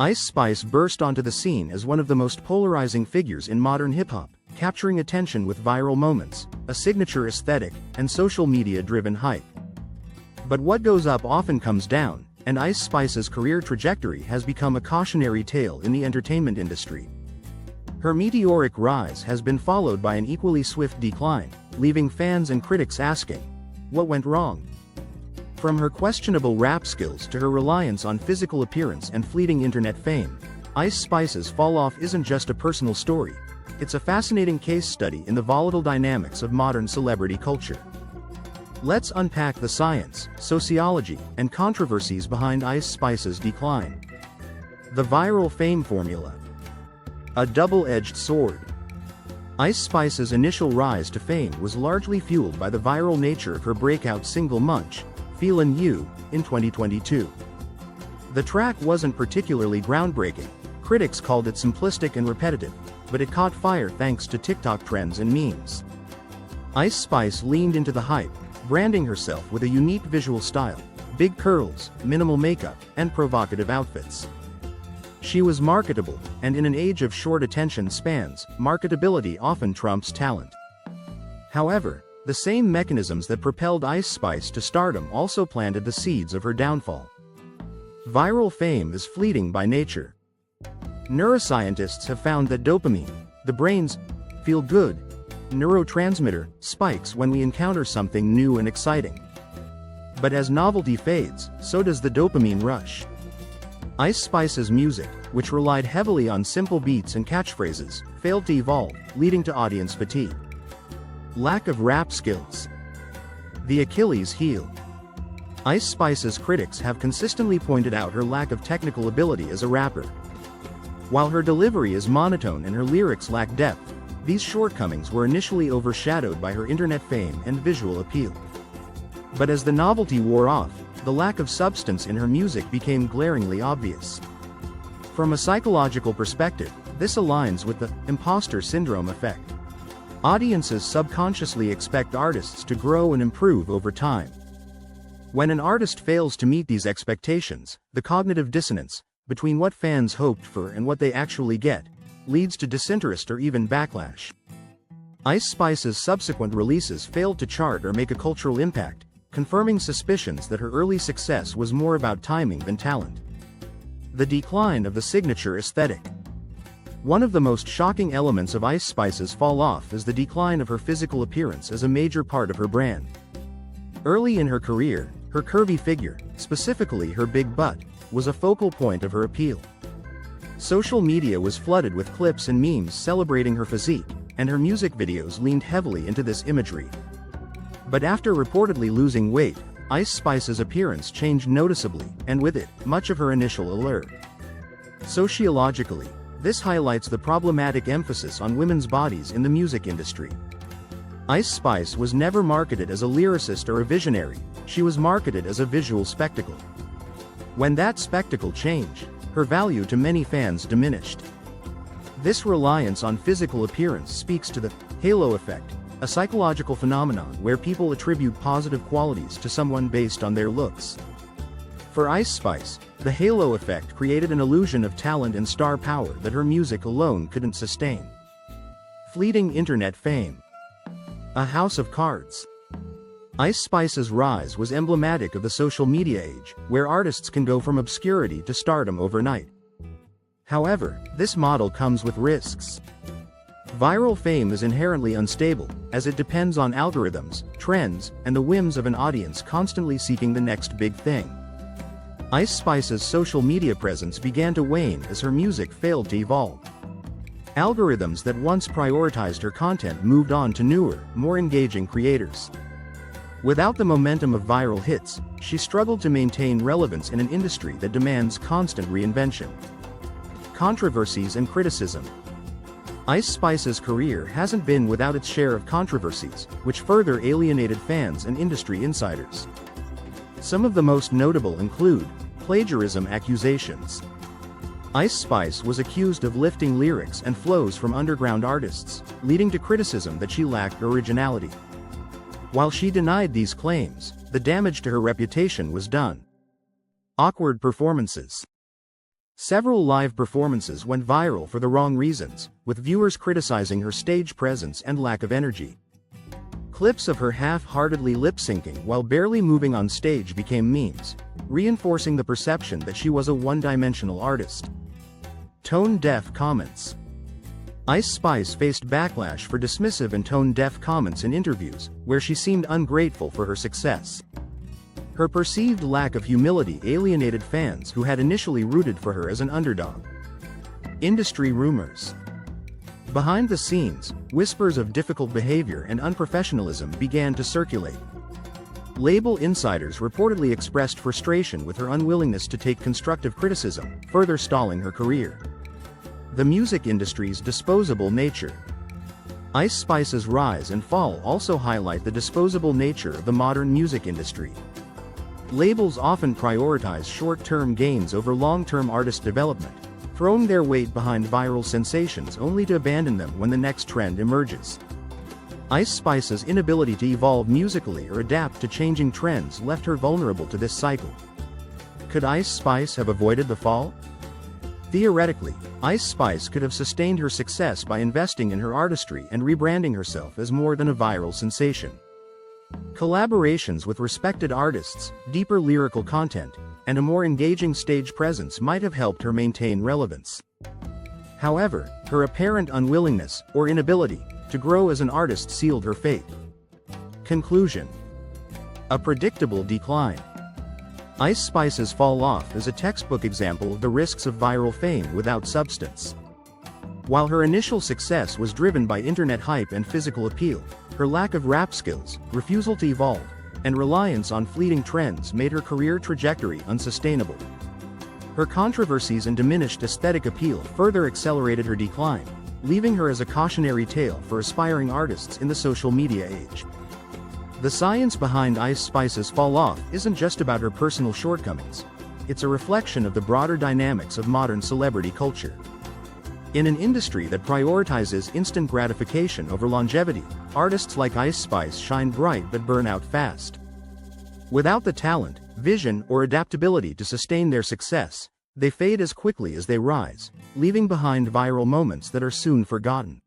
Ice Spice burst onto the scene as one of the most polarizing figures in modern hip-hop, capturing attention with viral moments, a signature aesthetic, and social media-driven hype. But what goes up often comes down, and Ice Spice's career trajectory has become a cautionary tale in the entertainment industry. Her meteoric rise has been followed by an equally swift decline, leaving fans and critics asking, what went wrong? From her questionable rap skills to her reliance on physical appearance and fleeting internet fame, Ice Spice's falloff isn't just a personal story, it's a fascinating case study in the volatile dynamics of modern celebrity culture. Let's unpack the science, sociology, and controversies behind Ice Spice's decline. The viral fame formula. A double-edged sword. Ice Spice's initial rise to fame was largely fueled by the viral nature of her breakout single Munch, Feelin' You, in 2022. The track wasn't particularly groundbreaking, critics called it simplistic and repetitive, but it caught fire thanks to TikTok trends and memes. Ice Spice leaned into the hype, branding herself with a unique visual style, big curls, minimal makeup, and provocative outfits. She was marketable, and in an age of short attention spans, marketability often trumps talent. However, the same mechanisms that propelled Ice Spice to stardom also planted the seeds of her downfall. Viral fame is fleeting by nature. Neuroscientists have found that dopamine, the brain's feel-good neurotransmitter, spikes when we encounter something new and exciting. But as novelty fades, so does the dopamine rush. Ice Spice's music, which relied heavily on simple beats and catchphrases, failed to evolve, leading to audience fatigue. Lack of rap skills. The Achilles heel. Ice Spice's critics have consistently pointed out her lack of technical ability as a rapper. While her delivery is monotone and her lyrics lack depth, these shortcomings were initially overshadowed by her internet fame and visual appeal. But as the novelty wore off, the lack of substance in her music became glaringly obvious. From a psychological perspective, this aligns with the imposter syndrome effect. Audiences subconsciously expect artists to grow and improve over time. When an artist fails to meet these expectations, the cognitive dissonance between what fans hoped for and what they actually get leads to disinterest or even backlash. Ice Spice's subsequent releases failed to chart or make a cultural impact, confirming suspicions that her early success was more about timing than talent. The decline of the signature aesthetic. One of the most shocking elements of Ice Spice's fall-off is the decline of her physical appearance as a major part of her brand. Early in her career, her curvy figure, specifically her big butt, was a focal point of her appeal. Social media was flooded with clips and memes celebrating her physique, and her music videos leaned heavily into this imagery. But after reportedly losing weight, Ice Spice's appearance changed noticeably, and with it, much of her initial allure. Sociologically, this highlights the problematic emphasis on women's bodies in the music industry. Ice Spice was never marketed as a lyricist or a visionary, she was marketed as a visual spectacle. When that spectacle changed, her value to many fans diminished. This reliance on physical appearance speaks to the halo effect, a psychological phenomenon where people attribute positive qualities to someone based on their looks. For Ice Spice, the halo effect created an illusion of talent and star power that her music alone couldn't sustain. Fleeting internet fame. A house of cards. Ice Spice's rise was emblematic of the social media age, where artists can go from obscurity to stardom overnight. However, this model comes with risks. Viral fame is inherently unstable, as it depends on algorithms, trends, and the whims of an audience constantly seeking the next big thing. Ice Spice's social media presence began to wane as her music failed to evolve. Algorithms that once prioritized her content moved on to newer, more engaging creators. Without the momentum of viral hits, she struggled to maintain relevance in an industry that demands constant reinvention. Controversies and criticism. Ice Spice's career hasn't been without its share of controversies, which further alienated fans and industry insiders. Some of the most notable include plagiarism accusations. Ice Spice was accused of lifting lyrics and flows from underground artists, leading to criticism that she lacked originality. While she denied these claims, the damage to her reputation was done. Awkward performances. Several live performances went viral for the wrong reasons, with viewers criticizing her stage presence and lack of energy. Clips of her half-heartedly lip-syncing while barely moving on stage became memes, reinforcing the perception that she was a one-dimensional artist. Tone-deaf comments. Ice Spice faced backlash for dismissive and tone-deaf comments in interviews, where she seemed ungrateful for her success. Her perceived lack of humility alienated fans who had initially rooted for her as an underdog. Industry rumors. Behind the scenes, whispers of difficult behavior and unprofessionalism began to circulate. Label insiders reportedly expressed frustration with her unwillingness to take constructive criticism, further stalling her career. The music industry's disposable nature. Ice Spice's rise and fall also highlight the disposable nature of the modern music industry. Labels often prioritize short-term gains over long-term artist development, throwing their weight behind viral sensations only to abandon them when the next trend emerges. Ice Spice's inability to evolve musically or adapt to changing trends left her vulnerable to this cycle. Could Ice Spice have avoided the fall? Theoretically, Ice Spice could have sustained her success by investing in her artistry and rebranding herself as more than a viral sensation. Collaborations with respected artists, deeper lyrical content, and a more engaging stage presence might have helped her maintain relevance. However, her apparent unwillingness, or inability, to grow as an artist sealed her fate. Conclusion. A predictable decline. Ice Spice's fall off is a textbook example of the risks of viral fame without substance. While her initial success was driven by internet hype and physical appeal, her lack of rap skills, refusal to evolve, and reliance on fleeting trends made her career trajectory unsustainable. Her controversies and diminished aesthetic appeal further accelerated her decline, leaving her as a cautionary tale for aspiring artists in the social media age. The science behind Ice Spice's fall off isn't just about her personal shortcomings. It's a reflection of the broader dynamics of modern celebrity culture. In an industry that prioritizes instant gratification over longevity, artists like Ice Spice shine bright but burn out fast. Without the talent, vision, or adaptability to sustain their success, they fade as quickly as they rise, leaving behind viral moments that are soon forgotten.